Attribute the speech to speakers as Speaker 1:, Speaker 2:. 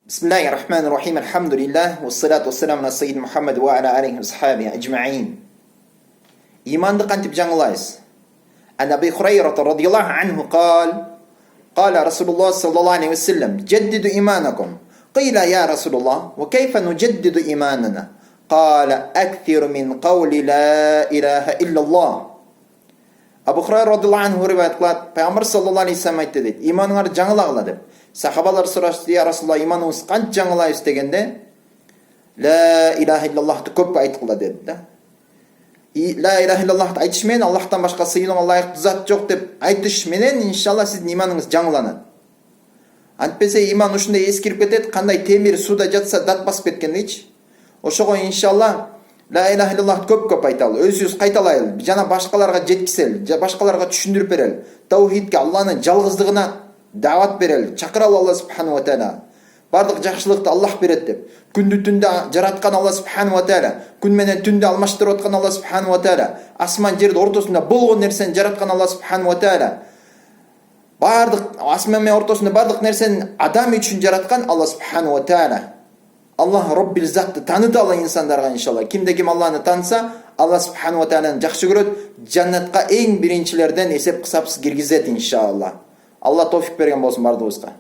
Speaker 1: Bismillahirrahmanirrahim. Alhamdulillah. Wassalatu wassalamu ala sayyid Muhammad wa ala alihi wa sahbihi ajma'in. Imanды qantib жаңылайсыз? An Abi Hurayra radhiyallahu anhu qala Rasulullah sallallahu alayhi wa sallam jaddidu imanakum. Qila ya Rasulullah wa kayfa nujaddidu imanana? Qala akthiru min qawli la ilaha illallah. Abu Hurayra radhiyallahu anhu riwayat qiladi. Payg'ambar sallallohu alayhi vasallam aytdi dedi. Imoninglar жаңылағыла deb. Sahabalar so'rashdi, ya Rasululloh, imonimiz qancha жаңылайбыз deganda, la ilaha illallohni ko'p aytqila dedi. La ilaha illallohni aytishмен Allohdan boshqa siyinуға лайықты zot yo'q deb aytish менен inshaalloh sizning imoningiz жаңыланады. Антпесе иман ушундай эскирип кетет, кандай темир суда жатса дат басып кеткендейчи. Ошого иншалла la ilaha illallohni көп айталы, өзүбүз кайталайлы, жана башкаларга жеткизели, башкаларга түшүндүрүп берели. Таухидке, Аллахнын жалгыздыгына дават берели, чакыралы Алла субхану ва тааля. Бардык жакшылыкты Аллах берет деп. Күндү түндө жараткан Алла субхану ва тааля, күн менен түндү алмаштырып аткан Алла субхану ва тааля, асман жерди ортосунда болгон нерсени жараткан Алла субхану ва тааля. Бардык асман менен ортосунда бардык нерсени адам үчүн жараткан Алла субхану ва тааля. Аллах Роббил затты таныдалы инсандарга иншалла. Кимде ким Аллахны таныса, Алла субхану ва тааланы жакшы көрөт, жаннатка эң биринчилерден эсеп кысапсыз киргизет иншалла. Алла товфик берген болсун бардыгыбызга.